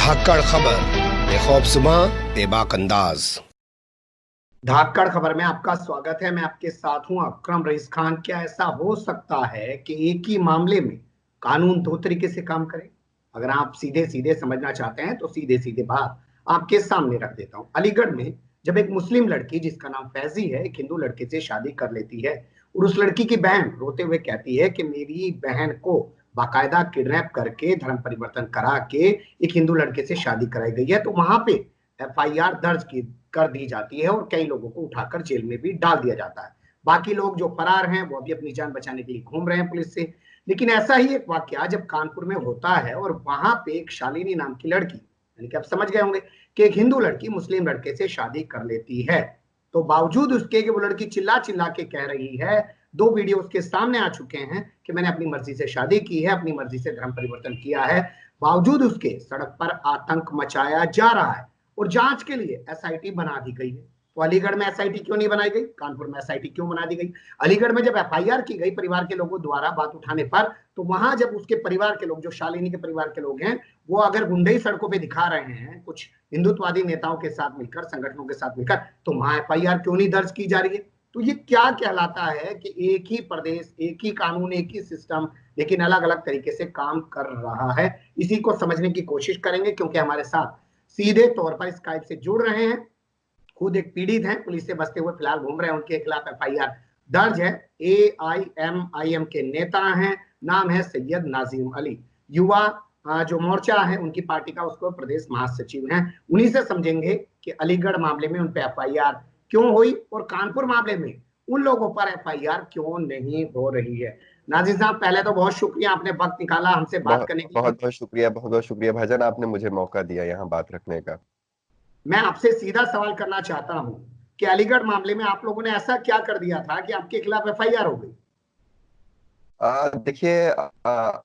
धाकड़ खबर, बेखौफज़ुबां बेबाक अंदाज। धाकड़ खबर में आपका स्वागत है। मैं आपके साथ हूं अकरम रईस खान। क्या ऐसा हो सकता है कि एक ही मामले में कानून दो तरीके से काम करे? अगर आप सीधे सीधे समझना चाहते हैं तो सीधे सीधे बात आपके सामने रख देता हूं। अलीगढ़ में जब एक मुस्लिम लड़की जिसका नाम फैजी है एक हिंदू लड़के से शादी कर लेती है और उस लड़की की बहन रोते हुए कहती है कि मेरी बहन को बाकायदा किडनैप करके धर्म परिवर्तन करा के एक हिंदू लड़के से शादी कराई गई है, तो वहां पे एफआईआर दर्ज की कर दी जाती है और कई लोगों को उठाकर जेल में भी डाल दिया जाता है। बाकी लोग जो फरार हैं वो अभी अपनी जान बचाने के लिए घूम रहे हैं पुलिस से। लेकिन ऐसा ही एक वाकया जब कानपुर में होता है और वहां पे एक शालिनी नाम की लड़की, यानी कि आप समझ गए होंगे कि एक हिंदू लड़की मुस्लिम लड़के से शादी कर लेती है, तो बावजूद उसके कि वो लड़की चिल्ला चिल्ला के कह रही है, दो वीडियो उसके सामने आ चुके हैं कि मैंने अपनी मर्जी से शादी की है, अपनी मर्जी से धर्म परिवर्तन किया है, बावजूद उसके सड़क पर आतंक मचाया जा रहा है और जांच के लिए एसआईटी बना दी गई है। तो अलीगढ़ में एसआईटी क्यों नहीं बनाई गई? कानपुर में एसआईटी क्यों बना दी गई? अलीगढ़ में जब एफआईआर की गई परिवार के लोगों द्वारा बात उठाने पर, तो वहां जब उसके परिवार के लोग, जो शालिनी के परिवार के लोग हैं, वो अगर गुंडई सड़कों पे दिखा रहे हैं कुछ हिंदुत्ववादी नेताओं के साथ मिलकर, संगठनों के साथ मिलकर, तो वहां एफआईआर क्यों नहीं दर्ज की जा रही है? तो ये क्या कहलाता है कि एक ही प्रदेश, एक ही कानून, एक ही सिस्टम, लेकिन अलग अलग तरीके से काम कर रहा है। इसी को समझने की कोशिश करेंगे, क्योंकि हमारे साथ सीधे तौर पर स्काइप से जुड़ रहे हैं, खुद एक पीड़ित हैं, पुलिस से बचते हुए फिलहाल घूम रहे हैं, उनके खिलाफ एफआईआर दर्ज है। एआईएमआईएम के नेता हैं, नाम है सैयद नाजिम अली, युवा जो मोर्चा है उनकी पार्टी का उसको प्रदेश महासचिव हैं। उन्हीं से समझेंगे कि अलीगढ़ मामले में उन पे एफआईआर क्यों हुई और कानपुर मामले में उन लोगों पर एफआईआर क्यों नहीं हो रही है। नाजिम साहब, पहले तो बहुत शुक्रिया, आपने वक्त निकाला हमसे बात करने के लिए। बहुत बहुत शुक्रिया भाईजान, आपने मुझे मौका दिया यहाँ बात रखने का। मैं आपसे सीधा सवाल करना चाहता हूं कि अलीगढ़ मामले में आप लोगों ने ऐसा क्या कर दिया था कि आपके खिलाफ एफआईआर हो गई? देखिए,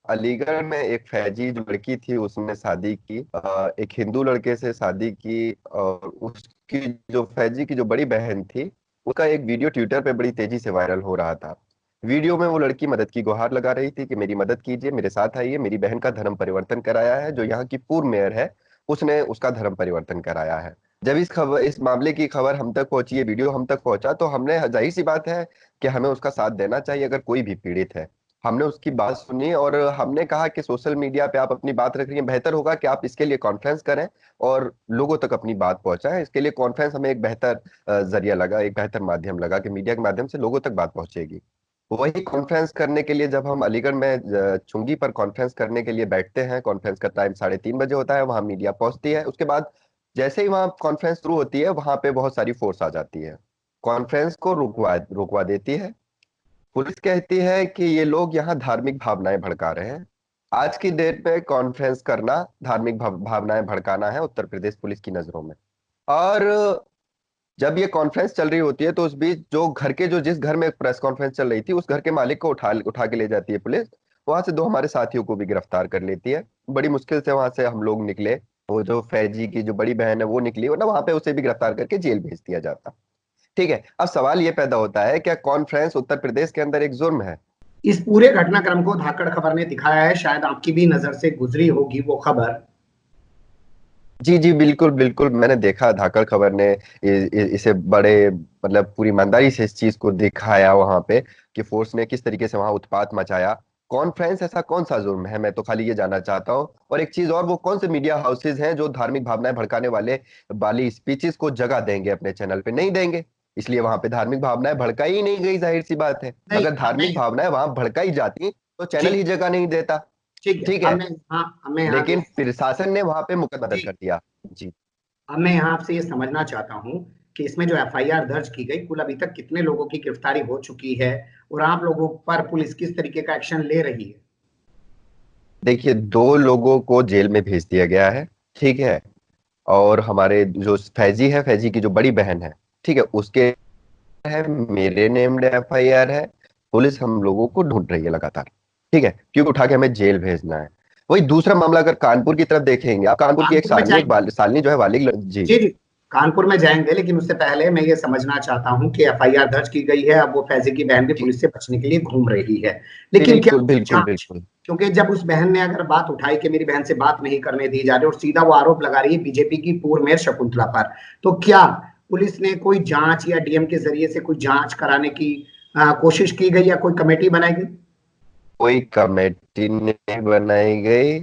अलीगढ़ में एक फैजी जो लड़की थी उसने शादी की, एक हिंदू लड़के से शादी की, और उसकी जो फैजी की जो बड़ी बहन थी उसका एक वीडियो ट्विटर पे बड़ी तेजी से वायरल हो रहा था। वीडियो में वो लड़की मदद की गुहार लगा रही थी कि मेरी मदद कीजिए, मेरे साथ आइए, मेरी बहन का धर्म परिवर्तन कराया है, जो यहाँ की पूर्व मेयर है उसने उसका धर्म परिवर्तन कराया है। जब इस मामले की खबर हम तक पहुंची, ये वीडियो हम तक पहुंचा, तो हमने, जाहिर सी बात है कि हमें उसका साथ देना चाहिए अगर कोई भी पीड़ित है। हमने उसकी बात सुनी और हमने कहा कि सोशल मीडिया पे आप अपनी बात रख रही हैं, बेहतर होगा कि आप इसके लिए कॉन्फ्रेंस करें और लोगों तक अपनी बात पहुंचाएं। इसके लिए कॉन्फ्रेंस हमें एक बेहतर जरिया लगा, एक बेहतर माध्यम लगा कि मीडिया के माध्यम से लोगों तक बात पहुंचेगी। वही कॉन्फ्रेंस करने के लिए जब हम अलीगढ़ में चुंगी पर कॉन्फ्रेंस करने के लिए बैठते हैं, कॉन्फ्रेंस का टाइम 3:30 बजे होता है, वहां मीडिया पहुंचती है। उसके बाद जैसे ही वहां कॉन्फ्रेंस शुरू होती है वहां पे बहुत सारी फोर्स आ जाती है, कॉन्फ्रेंस को रुकवा देती है। पुलिस कहती है कि ये लोग यहाँ धार्मिक भावनाएं भड़का रहे हैं। आज की डेट में कॉन्फ्रेंस करना धार्मिक भावनाएं भड़काना है उत्तर प्रदेश पुलिस की नजरों में। और जब ये कॉन्फ्रेंस चल रही होती है तो उस बीच जिस घर में प्रेस कॉन्फ्रेंस चल रही थी उस घर के मालिक को उठा के ले जाती है पुलिस। वहां से दो हमारे साथियों को भी गिरफ्तार कर लेती है। बड़ी मुश्किल से वहां से हम लोग निकले, वो जो फैजी की जो बड़ी बहन है वो निकली, वरना वहां पे उसे भी गिरफ्तार करके जेल भेज दिया जाता। ठीक है, अब सवाल ये पैदा होता है, क्या कॉन्फ्रेंस उत्तर प्रदेश के अंदर एक जुर्म है? इस पूरे घटनाक्रम को धाकड़ खबर ने दिखाया है, शायद आपकी भी नजर से गुजरी होगी वो खबर। जी जी, बिल्कुल बिल्कुल, मैंने देखा धाकड़ खबर ने इसे बड़े, मतलब पूरी ईमानदारी से इस चीज को दिखाया वहां पे कि फोर्स ने किस तरीके से वहां उत्पात मचाया। कॉन्फ्रेंस ऐसा कौन सा जुर्म है, मैं तो खाली ये जानना चाहता हूँ। और एक चीज और, वो कौन से मीडिया हाउसेज हैं जो धार्मिक भावनाएं भड़काने वाली स्पीचेस को जगह देंगे अपने चैनल पे? नहीं देंगे, इसलिए वहां पे धार्मिक भावनाएं भड़काई ही नहीं गई, जाहिर सी बात है। नहीं, अगर धार्मिक भावनाएं वहां भड़काई जाती तो चैनल ठीक ही जगह नहीं देता। ठीक है। ठीक है, हमें यहाँ लेकिन प्रशासन ने वहां पे मुकदमा दर्ज कर दिया। जी, अब मैं यहाँ आपसे ये समझना चाहता हूँ कि इसमें जो एफआईआर दर्ज की गई, कुल अभी तक कितने लोगों की गिरफ्तारी हो चुकी है और आप लोगों पर पुलिस किस तरीके का एक्शन ले रही है? देखिए, 2 लोगों को जेल में भेज दिया गया है, ठीक है। और हमारे जो फैजी है, फैजी की जो बड़ी बहन है, ठीक है, उसके है, मेरे नेम्ड एफआईआर है। पुलिस हम लोगों को ढूंढ रही है लगातार, ठीक है, क्योंकि उठा के हमें जेल भेजना है। वही दूसरा मामला अगर कानपुर की तरफ देखेंगे आप, कानपुर की एक कानपुर में सालनी, जाएंगे? सालनी जो है वाली, जी जी जी, कानपुर में जाएंगे, लेकिन उससे पहले मैं ये समझना चाहता हूँ कि एफआईआर दर्ज की गई है, अब वो फैजी की बहन भी जी, पुलिस से बचने के लिए घूम रही है, लेकिन क्या बिल्कुल बिल्कुल जांच बिल्कुल। क्योंकि जब उस बहन ने अगर बात उठाई कि मेरी बहन से बात नहीं करने दी जा रही, और सीधा वो आरोप लगा रही है बीजेपी की पूर्व मेयर शकुंतला पर, तो क्या पुलिस ने कोई जांच या डीएम के जरिए से कोई जांच कराने की कोशिश की गई या कोई कमेटी बनाई गई? कोई कमेटी नहीं बनाई गई।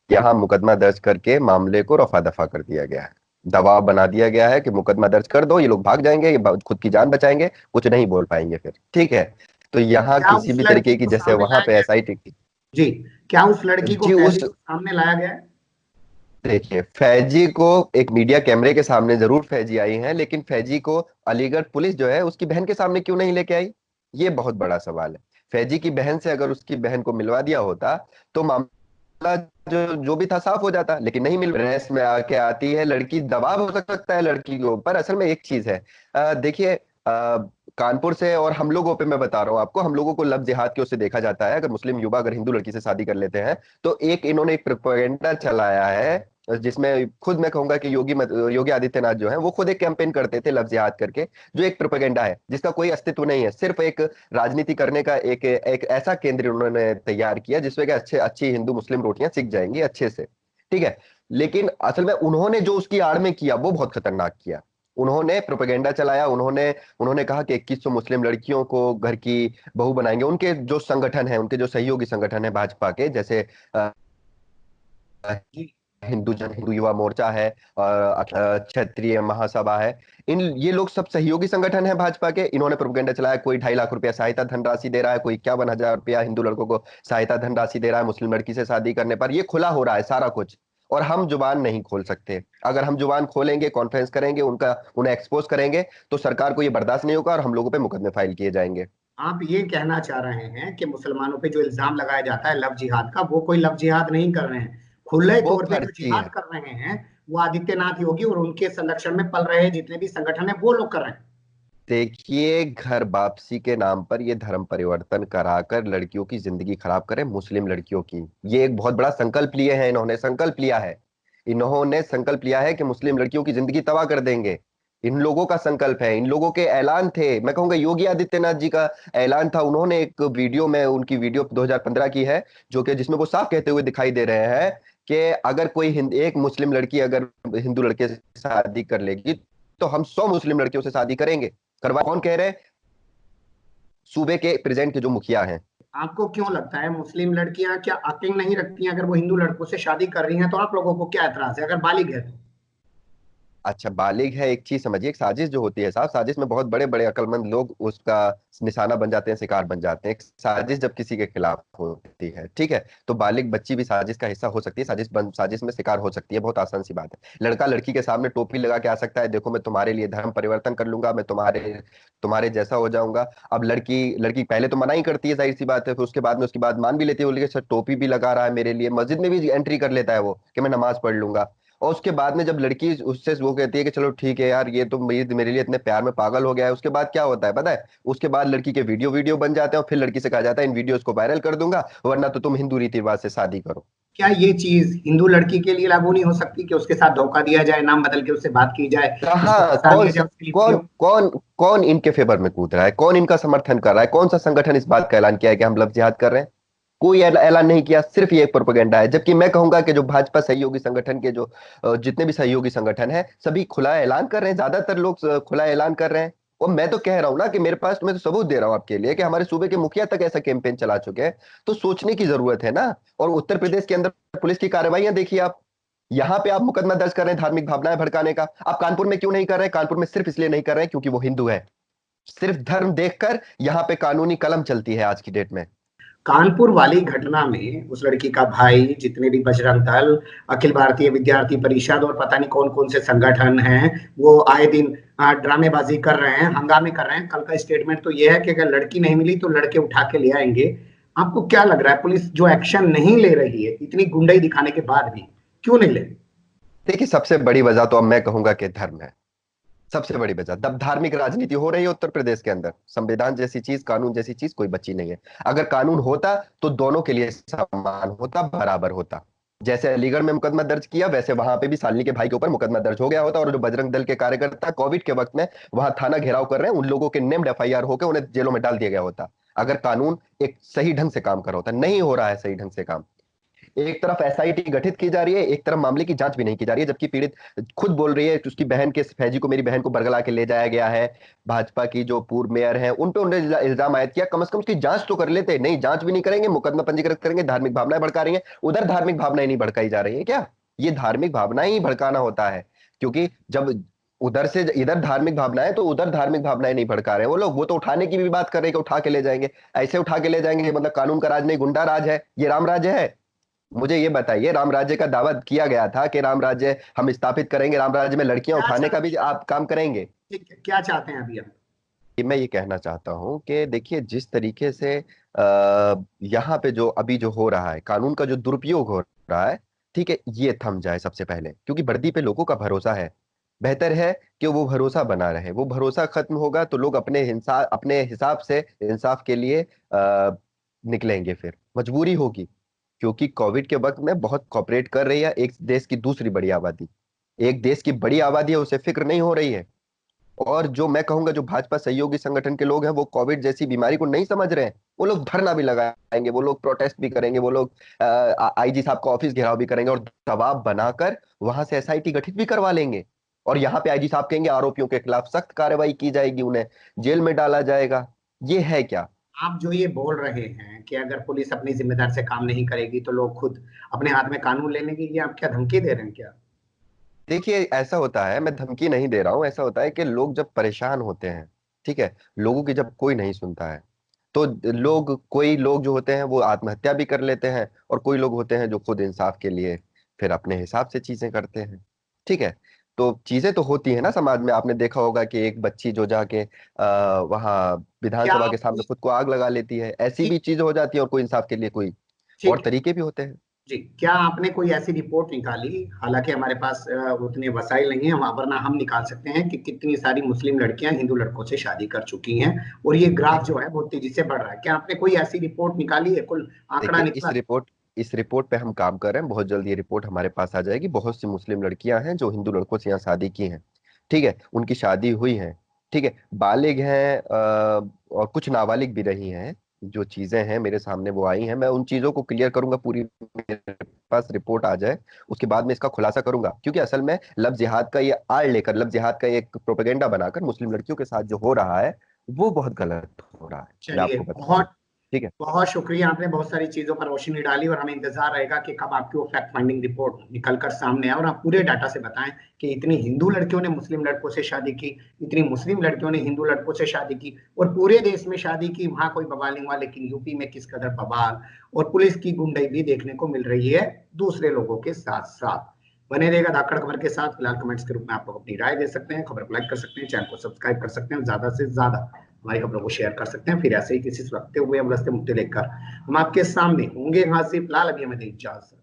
यहाँ मुकदमा दर्ज करके मामले को रफा दफा कर दिया गया है। दबाव बना दिया गया है कि मुकदमा दर्ज कर दो, ये लोग भाग जाएंगे, ये खुद की जान बचाएंगे, कुछ नहीं बोल पाएंगे फिर, ठीक है। तो यहाँ क्या किसी उस भी लड़की तरीके की, को जैसे सामने वहां लाया पे गया? एसआईटी की। जी, क्या उस लड़की को जी फैजी उस को सामने लाया गया है? देखिए, फैजी को एक मीडिया कैमरे के सामने जरूर फैजी आई है, लेकिन फैजी को अलीगढ़ पुलिस जो है उसकी बहन के सामने क्यों नहीं लेके आई, ये बहुत बड़ा सवाल है। फैजी की बहन से अगर उसकी बहन को मिलवा दिया होता तो मामला जो जो भी था साफ हो जाता, लेकिन नहीं मिल, रेस में आके आती है लड़की, दबाव हो सकता है लड़की के ऊपर। असल में एक चीज है, देखिए, कानपुर से और हम लोगों पे मैं बता रहा हूँ आपको, हम लोगों को लव जिहाद के उससे देखा जाता है। अगर मुस्लिम युवा अगर हिंदू लड़की से शादी कर लेते हैं तो इन्होंने एक प्रोपेगेंडा चलाया है, जिसमें खुद मैं कहूंगा कि योगी आदित्यनाथ जो है वो खुद एक कैंपेन करते थे लव जिहाद करके, जो एक प्रोपेगेंडा है जिसका कोई अस्तित्व नहीं है, सिर्फ एक राजनीति करने का एक ऐसा केंद्र उन्होंने तैयार किया जिसमें कि अच्छी हिंदू मुस्लिम रोटियां सिक जाएंगी अच्छे से, ठीक है। लेकिन असल में उन्होंने जो उसकी आड़ में किया वो बहुत खतरनाक किया। उन्होंने प्रोपेगेंडा चलाया, उन्होंने उन्होंने कहा कि 2100 मुस्लिम लड़कियों को घर की बहू बनाएंगे। उनके जो संगठन है, उनके जो सहयोगी संगठन है भाजपा के, जैसे अ, जी। हिंदू युवा मोर्चा है, क्षत्रिय महासभा है, इन ये लोग सब सहयोगी संगठन है भाजपा के। इन्होंने प्रोपेगेंडा चलाया, कोई 2.5 लाख रुपया सहायता धनराशि दे रहा है, कोई 51,000 रुपया हिंदू लड़कों को सहायता धनराशि दे रहा है मुस्लिम लड़की से शादी करने पर। ये खुला हो रहा है सारा कुछ, और हम जुबान नहीं खोल सकते। अगर हम जुबान खोलेंगे, कॉन्फ्रेंस करेंगे, उन्हें एक्सपोज करेंगे, तो सरकार को ये बर्दाश्त नहीं होगा और हम लोगों पे मुकदमे फाइल किए जाएंगे। आप ये कहना चाह रहे हैं कि मुसलमानों पे जो इल्जाम लगाया जाता है लव जिहाद का, वो कोई लव जिहाद नहीं कर रहे हैं, खुले वो तौर पे जो फर्जी जिहाद है। कर रहे हैं वो आदित्यनाथ योगी और उनके संरक्षण में पल रहे जितने भी संगठन है वो लोग कर रहे हैं। देखिए, घर वापसी के नाम पर ये धर्म परिवर्तन कराकर लड़कियों की जिंदगी खराब करें, मुस्लिम लड़कियों की, ये एक बहुत बड़ा संकल्प लिए हैं इन्होंने, संकल्प लिया है। इन्होंने संकल्प लिया है कि मुस्लिम लड़कियों की जिंदगी तबाह कर देंगे। इन लोगों का संकल्प है, इन लोगों के ऐलान थे, मैं कहूंगा योगी आदित्यनाथ जी का ऐलान था। उन्होंने एक वीडियो में, उनकी वीडियो 2015 की है, जो कि जिसमें वो साफ कहते हुए दिखाई दे रहे हैं कि अगर कोई एक मुस्लिम लड़की अगर हिंदू लड़के से शादी कर लेगी तो हम 100 मुस्लिम लड़कियों से शादी करेंगे। करवा कौन कह रहे हैं? सूबे के प्रेजेंट के जो मुखिया हैं। आपको क्यों लगता है मुस्लिम लड़कियां क्या अक्ल नहीं रखती हैं? अगर वो हिंदू लड़कों से शादी कर रही हैं तो आप लोगों को क्या एतराज है, अगर बालिग है तो? अच्छा, बालिग है, एक चीज समझिए, एक साजिश जो होती है साहब, साजिश में बहुत बड़े बड़े अक्लमंद लोग उसका निशाना बन जाते हैं, शिकार बन जाते हैं। एक साजिश जब किसी के खिलाफ होती है, ठीक है, तो बालिग बच्ची भी साजिश का हिस्सा हो सकती है, साजिश में शिकार हो सकती है, बहुत आसान सी बात है। लड़का लड़की के सामने टोपी लगा के आ सकता है, देखो मैं तुम्हारे लिए धर्म परिवर्तन कर लूंगा, मैं तुम्हारे तुम्हारे जैसा हो जाऊंगा। अब लड़की लड़की पहले तो मना ही करती है, जाहिर सी बात है, फिर उसके बाद मान भी लेती है, बोली कि सर टोपी भी लगा रहा है मेरे लिए, मस्जिद में भी एंट्री कर लेता है वो कि मैं नमाज पढ़ लूंगा। और उसके बाद में जब लड़की उससे वो कहती है कि चलो ठीक है यार, ये तो मेरे लिए इतने प्यार में पागल हो गया है, उसके बाद क्या होता है पता है? उसके बाद लड़की के वीडियो वीडियो बन जाते हैं और फिर लड़की से कहा जाता है इन वीडियोस को वायरल कर दूंगा, वरना तो तुम हिंदू रीति रिवाज से शादी करो। क्या ये चीज हिंदू लड़की के लिए लागू नहीं हो सकती कि उसके साथ धोखा दिया जाए, नाम बदल के उससे बात की जाए, उसको कहाँ, फंसा लिया जाए, उसकी कौन वीडियो? कौन कौन इनके फेवर में कूद रहा है? कौन इनका समर्थन कर रहा है? कौन सा संगठन इस बात का ऐलान किया है कि हम लव जिहाद कर रहे हैं? कोई ऐलान नहीं किया, सिर्फ ये एक प्रोपेगेंडा है। जबकि मैं कहूंगा कि जो भाजपा सहयोगी संगठन के जो जितने भी सहयोगी संगठन हैं, सभी खुला ऐलान कर रहे हैं, ज्यादातर लोग खुला ऐलान कर रहे हैं। और मैं तो कह रहा हूं ना कि मेरे पास, मैं तो सबूत दे रहा हूं आपके लिए कि हमारे सूबे के मुखिया तक ऐसा कैंपेन चला चुके हैं। तो सोचने की जरूरत है ना। और उत्तर प्रदेश के अंदर पुलिस की कार्रवाइयां देखिए आप, यहाँ पे आप मुकदमा दर्ज कर रहे हैं धार्मिक भावनाएं भड़काने का, आप कानपुर में क्यों नहीं कर रहे हैं? कानपुर में सिर्फ इसलिए नहीं कर रहे हैं क्योंकि वो हिंदू है। सिर्फ धर्म देखकर यहाँ पे कानूनी कलम चलती है आज की डेट में। कानपुर वाली घटना में उस लड़की का भाई, जितने भी बजरंग दल, अखिल भारतीय विद्यार्थी परिषद और पता नहीं कौन कौन से संगठन हैं, वो आए दिन ड्रामेबाजी कर रहे हैं, हंगामे कर रहे हैं। कल का स्टेटमेंट तो ये है कि अगर लड़की नहीं मिली तो लड़के उठा के ले आएंगे। आपको क्या लग रहा है पुलिस जो एक्शन नहीं ले रही है इतनी गुंडाई दिखाने के बाद भी, क्यों नहीं ले रही? देखिए, सबसे बड़ी वजह तो अब मैं कहूंगा कि धर्म है। सबसे बड़ी वजह, तब धार्मिक राजनीति हो रही है उत्तर प्रदेश के अंदर। संविधान जैसी चीज, कानून जैसी चीज कोई बची नहीं है। अगर कानून होता तो दोनों के लिए समान होता, बराबर होता। जैसे अलीगढ़ में मुकदमा दर्ज किया, वैसे वहां पे भी शालिनी के भाई के ऊपर मुकदमा दर्ज हो गया होता। और जो बजरंग दल के कार्यकर्ता कोविड के वक्त में वहां थाना घेराव कर रहे हैं, उन लोगों के नेम्ड एफआईआर होकर उन्हें जेलों में डाल दिया गया होता। अगर कानून एक सही ढंग से काम कर रहा होता। नहीं हो रहा है सही ढंग से काम। एक तरफ एसआईटी गठित की जा रही है, एक तरफ मामले की जांच भी नहीं की जा रही है, जबकि पीड़ित खुद बोल रही है कि उसकी बहन के फैजी को, मेरी बहन को बरगला के ले जाया गया है। भाजपा की जो पूर्व मेयर है उन पे उन्होंने इल्जाम आयद किया, कम से कम उसकी जांच तो कर लेते। नहीं, जांच भी नहीं करेंगे, मुकदमा पंजीकृत करेंगे, धार्मिक भावनाएं भड़का रही है। उधर धार्मिक भावनाएं नहीं भड़काई जा रही है क्या? ये धार्मिक भावनाएं ही भड़काना होता है, क्योंकि जब उधर से इधर धार्मिक भावनाएं तो उधर धार्मिक भावनाएं नहीं भड़का रहे हैं वो लोग। वो तो उठाने की भी बात कर रहे हैं कि उठा के ले जाएंगे। ऐसे उठा के ले जाएंगे मतलब कानून का राज नहीं, गुंडा राज है, ये राम राज्य है? मुझे ये बताइए, राम राज्य का दावा किया गया था कि राम राज्य हम स्थापित करेंगे, राम राज्य में लड़कियां क्या उठाने का चाहते भी आप काम करेंगे। ठीक है, क्या चाहते हैं अभी आप? कि मैं ये कहना चाहता हूं कि देखिए, जिस तरीके से यहाँ पे जो अभी जो हो रहा है, कानून का जो दुरुपयोग हो रहा है, ठीक है, ये थम जाए सबसे पहले, क्योंकि वर्दी पे लोगों का भरोसा है। बेहतर है कि वो भरोसा बना रहे। वो भरोसा खत्म होगा तो लोग अपने हिसाब से इंसाफ के लिए निकलेंगे, फिर मजबूरी होगी। क्योंकि कोविड के वक्त में बहुत कॉपरेट कर रही है एक देश की दूसरी बड़ी आबादी। एक देश की बड़ी आबादी है, उसे फिक्र नहीं हो रही है। और जो मैं कहूंगा, जो भाजपा सहयोगी संगठन के लोग हैं, वो कोविड जैसी बीमारी को नहीं समझ रहे हैं। वो लोग धरना भी लगाएंगे, वो लोग प्रोटेस्ट भी करेंगे, वो लोग आईजी साहब का ऑफिस घेराव भी करेंगे और दबाव बनाकर वहां से एसआईटी गठित भी करवा लेंगे। और यहाँ पे आईजी साहब कहेंगे आरोपियों के खिलाफ सख्त कार्रवाई की जाएगी, उन्हें जेल में डाला जाएगा। ये है क्या? आप जो ये बोल रहे हैं कि अगर पुलिस अपनी जिम्मेदारी से काम नहीं करेगी तो लोग खुद अपने हाथ में कानून लेने की, ये आप क्या धमकी दे रहे हैं क्या? देखिए, ऐसा होता है, मैं धमकी नहीं दे रहा हूं। ऐसा होता है कि लोग जब परेशान होते हैं, ठीक है, लोगों की जब कोई नहीं सुनता है, तो कोई लोग जो होते हैं वो आत्महत्या भी कर लेते हैं, और कोई लोग होते हैं जो खुद इंसाफ के लिए फिर अपने हिसाब से चीजें करते हैं। ठीक है, तो चीजें तो होती है ना समाज में। आपने देखा होगा कि एक बच्ची जो जाके वहां क्या विधानसभा के आप सामने खुद को आग लगा लेती है, ऐसी ठीक भी चीजें हो जाती है। और कोई इंसाफ के लिए कोई और ठीक है तरीके भी होते हैं। जी, क्या आपने कोई ऐसी रिपोर्ट निकाली? हालांकि हमारे पास उतने वसाइल नहीं है, वरना हम निकाल सकते हैं कि कितनी सारी मुस्लिम लड़कियां हिंदू लड़कों से शादी कर चुकी हैं, और ये ग्राफ जो है बहुत तेजी से बढ़ रहा है। क्या आपने कोई ऐसी रिपोर्ट निकाली है? कुल आंकड़ा देखिए, निकला? इस रिपोर्ट पे हम काम कर रहे हैं। बहुत जल्दी ये रिपोर्ट हमारे पास आ जाएगी। बहुत सी मुस्लिम लड़कियां हैं जो हिंदू लड़कों से यहाँ शादी की हैं। ठीक है, उनकी शादी हुई है, ठीक है, बालिग हैं, और कुछ नाबालिग भी रही हैं। जो चीजें हैं मेरे सामने वो आई हैं। मैं उन चीजों को क्लियर करूंगा, पूरी मेरे पास रिपोर्ट आ जाए उसके बाद में इसका खुलासा करूंगा। क्योंकि असल में लव जिहाद का ये आड़ लेकर, लव जिहाद का एक प्रोपेगेंडा बनाकर मुस्लिम लड़कियों के साथ जो हो रहा है, वो बहुत गलत हो रहा है, मैं चलिए, आपको बता दूं। बहुत ठीक है। बहुत शुक्रिया, आपने बहुत सारी चीजों पर रोशनी डाली, और हमें इंतजार रहेगा कि कब आपकी वो फैक्ट फाइंडिंग रिपोर्ट निकल कर सामने आए और आप पूरे डाटा से बताएं कि इतनी हिंदू लड़कियों ने मुस्लिम लड़कों से शादी की, इतनी मुस्लिम लड़कियों ने हिंदू लड़कों से शादी की, और पूरे देश में शादी की, वहां कोई बवाल नहीं हुआ, लेकिन यूपी में किस कदर बवाल और पुलिस की गुंडाई भी देखने को मिल रही है दूसरे लोगों के साथ साथ। बने रहेगा धाकड़ खबर के साथ। फिलहाल कमेंट्स के रूप में आप लोग अपनी राय दे सकते हैं, खबर को लाइक कर सकते हैं, चैनल को सब्सक्राइब कर सकते हैं, ज्यादा से ज्यादा हमारी खबरों को शेयर कर सकते हैं। फिर ऐसे ही किसी सुलगते हुए हम रस्ते मुद्दे लेकर हम आपके सामने होंगे। यहाँ से फिलहाल अभी हमें दे इजाजत।